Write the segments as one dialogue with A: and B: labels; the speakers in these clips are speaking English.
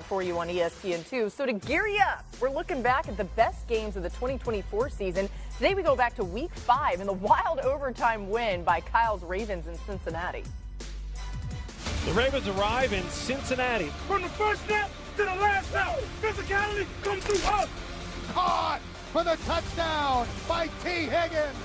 A: for you on ESPN2. So to gear you up, we're looking back at the best games of the 2024 season. Today we go back to Week 5 and the wild overtime win by Kyle's Ravens in Cincinnati.
B: The Ravens arrive in Cincinnati.
C: From the first snap to the last snap, physicality comes through us.
D: Caught for the touchdown by T. Higgins.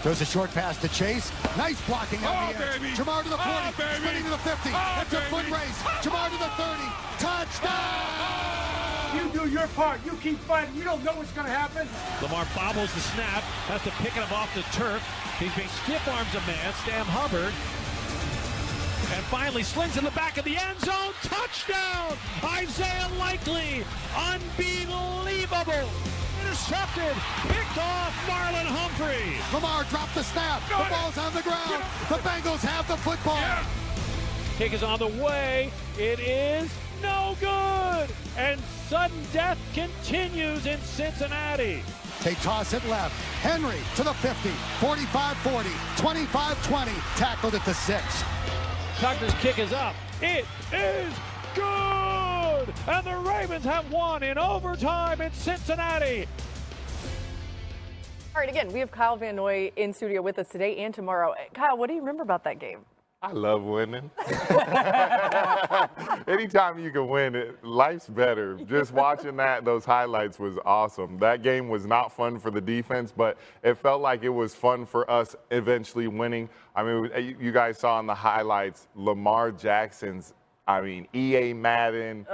D: Throws a short pass to Chase. Nice blocking on the edge.
C: Baby.
D: Jamar to the 40, spinning to the 50. It's a foot race. Jamar to the 30. Touchdown!
C: You do your part. You keep fighting. You don't know what's going to happen.
B: Lamar bobbles the snap, has to pick him off the turf. He's being stiff arms a man, Sam Hubbard. And finally slings in the back of the end zone. Touchdown! Isaiah Likely. Unbelievable. Intercepted. Picked off Marlon Humphrey.
D: Lamar dropped the snap. The ball's on the ground. The Bengals have the football.
B: Kick is on the way. It is no good. And sudden death continues in Cincinnati.
D: They toss it left. Henry to the 50. 45-40. 25-20. Tackled at the 6.
B: Tucker's kick is up. It is good! And the Ravens have won in overtime in Cincinnati.
A: All right, again, we have Kyle Van Noy in studio with us today and tomorrow. Kyle, what do you remember about that game?
E: I love winning. Anytime you can win, life's better. Just watching those highlights was awesome. That game was not fun for the defense, but it felt like it was fun for us eventually winning. I mean, you guys saw in the highlights, Lamar Jackson's, EA Madden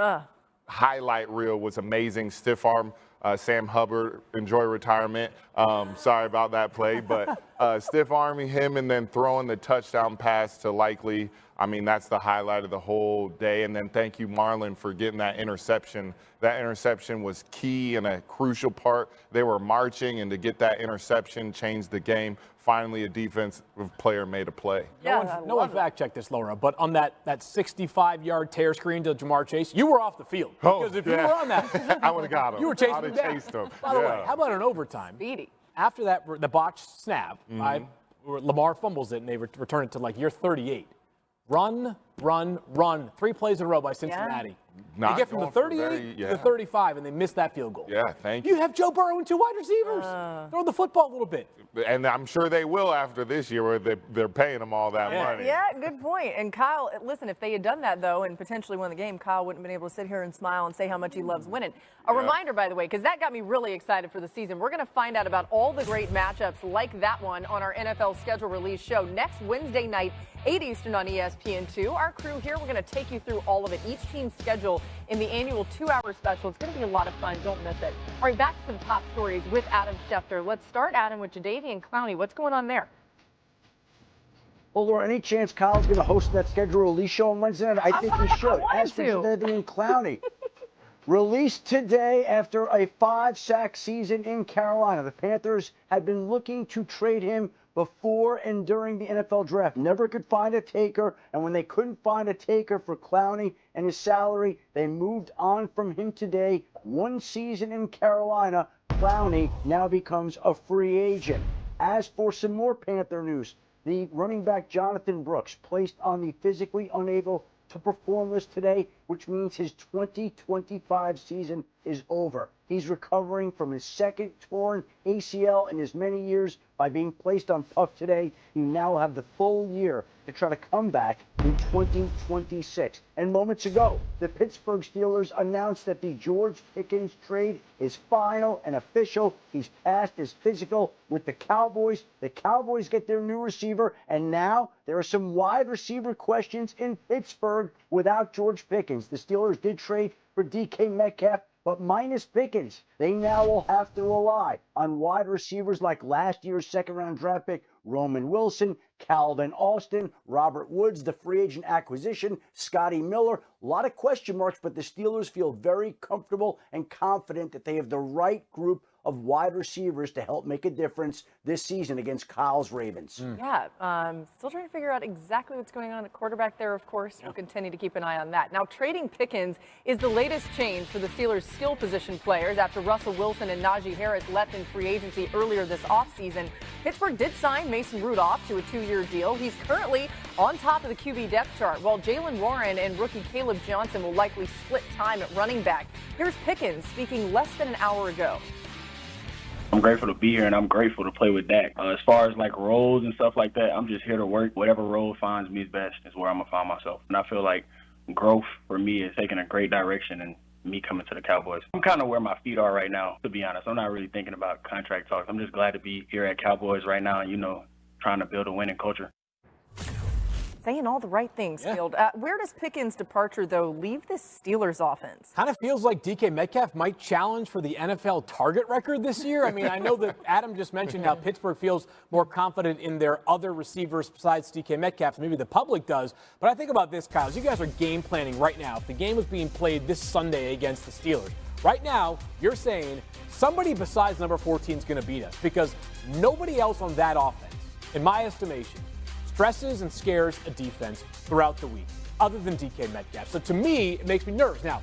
E: highlight reel was amazing. Stiff arm. Sam Hubbard, enjoy retirement. Sorry about that play, but stiff arming him and then throwing the touchdown pass to Likely. That's the highlight of the whole day. And then thank you, Marlon, for getting that interception. That interception was key and a crucial part. They were marching, and to get that interception changed the game. Finally, a defensive player made a play.
F: No one fact-checked this, Laura, but on that 65-yard tear screen to Jamar Chase, you were off the field. Because if you were on that,
E: I would have got him.
F: You were chasing
E: I would
F: him
E: have
F: down.
E: chased him.
F: By the way, how about an overtime?
A: Speedy.
F: After that, the botched snap, Lamar fumbles it, and they return it to like year 38. Run, run, run. 3 plays in a row by Cincinnati. They get from the 38 to the 35, and they miss that field goal.
E: Yeah, thank you.
F: You have Joe Burrow and 2 wide receivers. Throw the football a little bit.
E: And I'm sure they will after this year where they're paying them all that money.
A: Yeah, good point. And Kyle, listen, if they had done that, though, and potentially won the game, Kyle wouldn't have been able to sit here and smile and say how much he loves winning. A reminder, by the way, because that got me really excited for the season. We're going to find out about all the great matchups like that one on our NFL schedule release show next Wednesday night, 8 Eastern on ESPN2. Our crew here, we're going to take you through all of it, each team's schedule in the annual 2-hour special. It's going to be a lot of fun. Don't miss it. All right, back to the top stories with Adam Schefter. Let's start, Adam, with Jadeveon Clowney. What's going on there?
G: Well, Laura, any chance Kyle's going to host that schedule release show on Wednesday night? I think he should. As for Jadeveon Clowney, released today after a 5-sack season in Carolina. The Panthers had been looking to trade him before and during the NFL draft. Never could find a taker, and when they couldn't find a taker for Clowney and his salary, they moved on from him today. 1 season in Carolina, Clowney now becomes a free agent. As for some more Panther news, the running back Jonathan Brooks placed on the physically unable to perform list today, which means his 2025 season is over. He's recovering from his second torn ACL in as many years by being placed on PUP today. You now have the full year to try to come back in 2026. And moments ago, the Pittsburgh Steelers announced that the George Pickens trade is final and official. He's passed his physical with the Cowboys. The Cowboys get their new receiver, and now there are some wide receiver questions in Pittsburgh without George Pickens. The Steelers did trade for DK Metcalf, but minus Pickens, they now will have to rely on wide receivers like last year's second-round draft pick Roman Wilson, Calvin Austin, Robert Woods, the free agent acquisition, Scotty Miller. A lot of question marks, but the Steelers feel very comfortable and confident that they have the right group of wide receivers to help make a difference this season against Kyle's Ravens.
A: Yeah, still trying to figure out exactly what's going on at quarterback there, of course. We'll continue to keep an eye on that. Now, trading Pickens is the latest change for the Steelers' skill position players after Russell Wilson and Najee Harris left in free agency earlier this offseason. Pittsburgh did sign Mason Rudolph to a 2-year deal. He's currently on top of the QB depth chart, while Jaylen Warren and rookie Caleb Johnson will likely split time at running back. Here's Pickens speaking less than an hour ago.
H: I'm grateful to be here, and I'm grateful to play with Dak. As far as like roles and stuff like that, I'm just here to work. Whatever role finds me best is where I'm going to find myself. And I feel like growth for me is taking a great direction and me coming to the Cowboys. I'm kind of where my feet are right now, to be honest. I'm not really thinking about contract talks. I'm just glad to be here at Cowboys right now and, trying to build a winning culture.
A: Saying all the right things, Field. Where does Pickens' departure, though, leave this Steelers offense?
F: Kind of feels like DK Metcalf might challenge for the NFL target record this year. I mean, I know that Adam just mentioned how Pittsburgh feels more confident in their other receivers besides DK Metcalf. Maybe the public does. But I think about this, Kyle. As you guys are game planning right now, if the game was being played this Sunday against the Steelers, right now you're saying somebody besides number 14 is going to beat us because nobody else on that offense, in my estimation, stresses and scares a defense throughout the week, other than DK Metcalf. So to me, it makes me nervous. Now,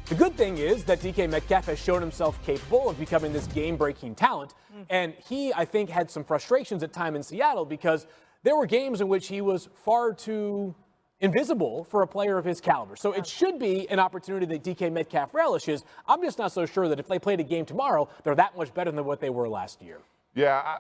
F: the good thing is that DK Metcalf has shown himself capable of becoming this game-breaking talent. And he, I think, had some frustrations at time in Seattle because there were games in which he was far too invisible for a player of his caliber. So it should be an opportunity that DK Metcalf relishes. I'm just not so sure that if they played a game tomorrow, they're that much better than what they were last year.
E: Yeah,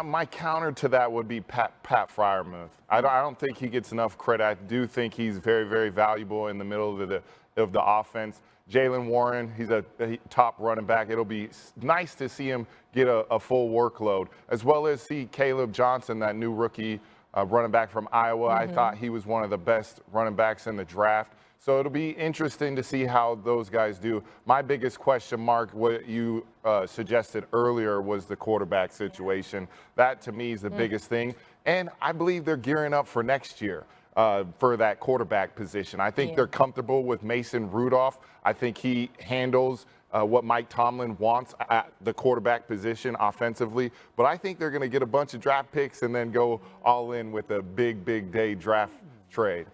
E: my counter to that would be Pat Freiermuth. I don't think he gets enough credit. I do think he's very, very valuable in the middle of the offense. Jaylen Warren, he's a top running back. It'll be nice to see him get a full workload, as well as see Caleb Johnson, that new rookie running back from Iowa. I thought he was one of the best running backs in the draft. So it'll be interesting to see how those guys do. My biggest question mark, what you suggested earlier, was the quarterback situation. That, to me, is the biggest thing. And I believe they're gearing up for next year for that quarterback position. I think they're comfortable with Mason Rudolph. I think he handles what Mike Tomlin wants at the quarterback position offensively. But I think they're going to get a bunch of draft picks and then go all in with a big, big day draft trade.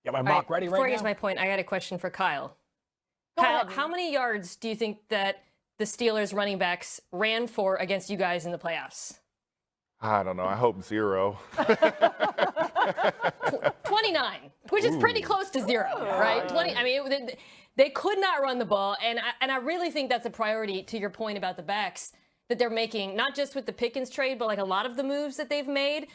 F: Got my mock ready right now.
I: Before I get to my point, I got a question for Kyle. Kyle, how many yards do you think that the Steelers running backs ran for against you guys in the playoffs?
E: I don't know. I hope 0.
I: 29, which is pretty close to 0, right? 20. I mean, they could not run the ball, and I really think that's a priority. To your point about the backs that they're making, not just with the Pickens trade, but like a lot of the moves that they've made.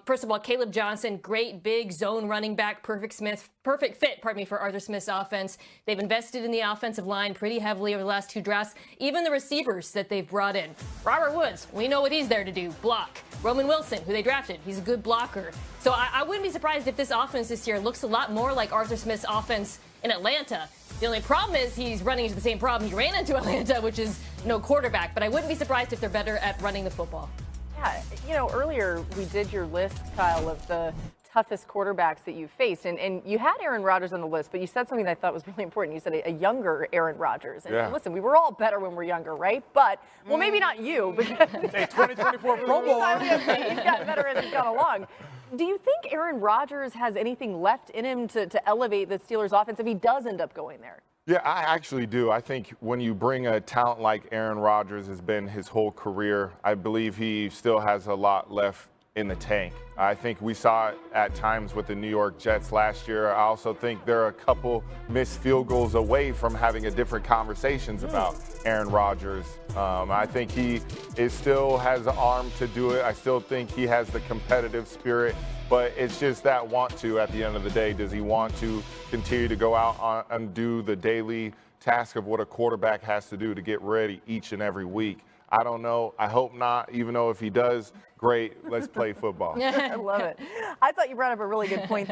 I: First of all, Caleb Johnson, great big zone running back, perfect fit, for Arthur Smith's offense. They've invested in the offensive line pretty heavily over the last 2 drafts. Even the receivers that they've brought in. Robert Woods, we know what he's there to do, block. Roman Wilson, who they drafted, he's a good blocker. So I wouldn't be surprised if this offense this year looks a lot more like Arthur Smith's offense in Atlanta. The only problem is he's running into the same problem he ran into Atlanta, which is no quarterback. But I wouldn't be surprised if they're better at running the football.
A: Yeah, earlier we did your list, Kyle, of the toughest quarterbacks that you faced. And you had Aaron Rodgers on the list, but you said something that I thought was really important. You said a younger Aaron Rodgers. And listen, we were all better when we're younger, right? But, well, maybe not you. Because
F: 2024 Pro Bowl.
A: He's gotten better as he's gone along. Do you think Aaron Rodgers has anything left in him to elevate the Steelers offense if he does end up going there?
E: Yeah, I actually do. I think when you bring a talent like Aaron Rodgers, has been his whole career, I believe he still has a lot left in the tank. I think we saw it at times with the New York Jets last year. I also think there are a couple missed field goals away from having a different conversations about Aaron Rodgers. I think he still has an arm to do it. I still think he has the competitive spirit, but it's just that want to at the end of the day. Does he want to continue to go out and do the daily task of what a quarterback has to do to get ready each and every week? I don't know. I hope not, even though if he does, great, let's play football.
A: I love it. I thought you brought up a really good point, though.